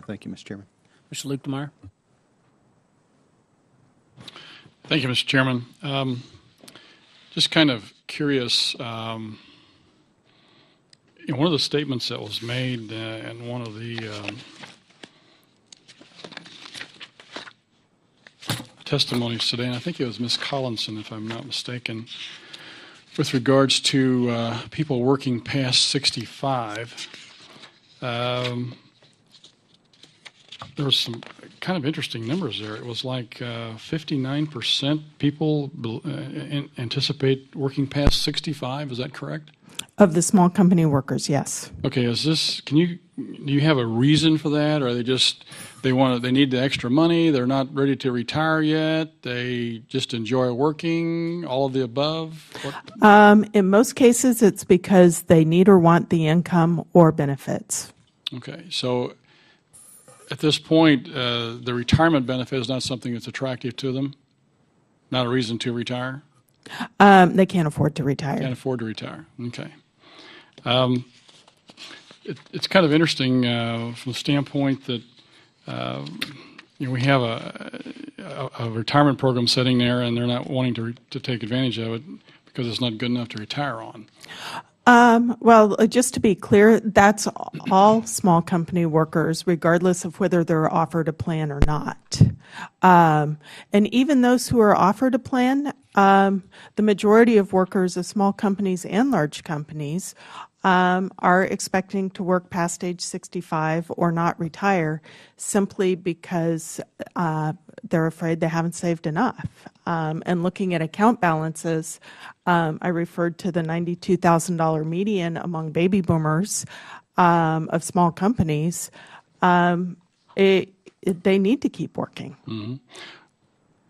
Thank you, Mr. Chairman. Mr. Luetkemeyer. Thank you, Mr. Chairman. Just kind of curious, one of the statements that was made in one of the testimonies today, and I think it was Ms. Collinson, if I'm not mistaken, with regards to people working past 65, there was some kind of interesting numbers there. It was like 59% people anticipate working past 65. Is that correct? Of the small company workers, yes. Okay, do you have a reason for that? Or are they need the extra money, they're not ready to retire yet, they just enjoy working, all of the above? In most cases, it's because they need or want the income or benefits. Okay, so at this point, the retirement benefit is not something that's attractive to them? Not a reason to retire? They can't afford to retire. Can't afford to retire. Okay. It's kind of interesting from the standpoint that we have a retirement program sitting there, and they're not wanting to take advantage of it because it's not good enough to retire on. Well, just to be clear, that's all small company workers, regardless of whether they're offered a plan or not. And even those who are offered a plan, the majority of workers of small companies and large companies are expecting to work past age 65 or not retire simply because they're afraid they haven't saved enough. And looking at account balances, I referred to the $92,000 median among baby boomers of small companies. They need to keep working. Mm-hmm.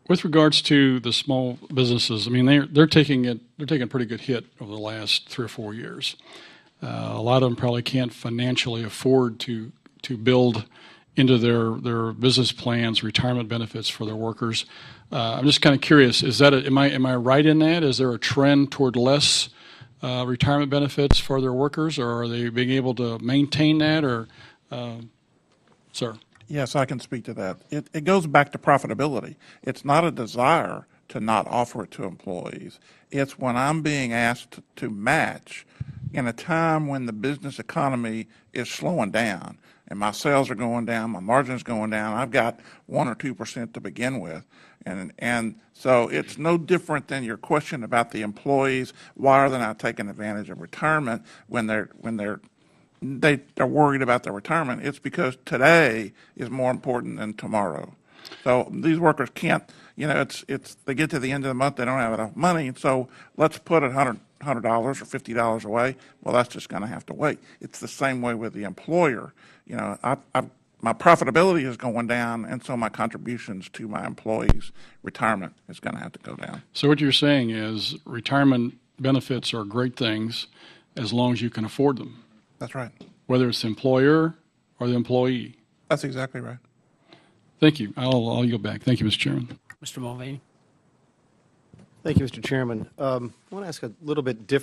With regards to the small businesses, I mean, they're taking a pretty good hit over the last 3 or 4 years. A lot of them probably can't financially afford to build into their business plans retirement benefits for their workers. I'm just kind of curious: am I right in that? Is there a trend toward less retirement benefits for their workers, or are they being able to maintain that? Or, sir? Yes, I can speak to that. It goes back to profitability. It's not a desire to not offer it to employees. It's when I'm being asked to match in a time when the business economy is slowing down and my sales are going down, my margin's going down. I've got 1 or 2% to begin with. And so it's no different than your question about the employees. Why are they not taking advantage of retirement when they're worried about their retirement? It's because today is more important than tomorrow. So these workers can't, they get to the end of the month, they don't have enough money, and so let's put $100 or $50 away. Well, that's just going to have to wait. It's the same way with the employer. My profitability is going down, and so my contributions to my employees' retirement is going to have to go down. So what you're saying is retirement benefits are great things as long as you can afford them. That's right. Whether it's the employer or the employee. That's exactly right. Thank you. I'll go back. Thank you, Mr. Chairman. Mr. Mulvaney. Thank you, Mr. Chairman. I want to ask a little bit different.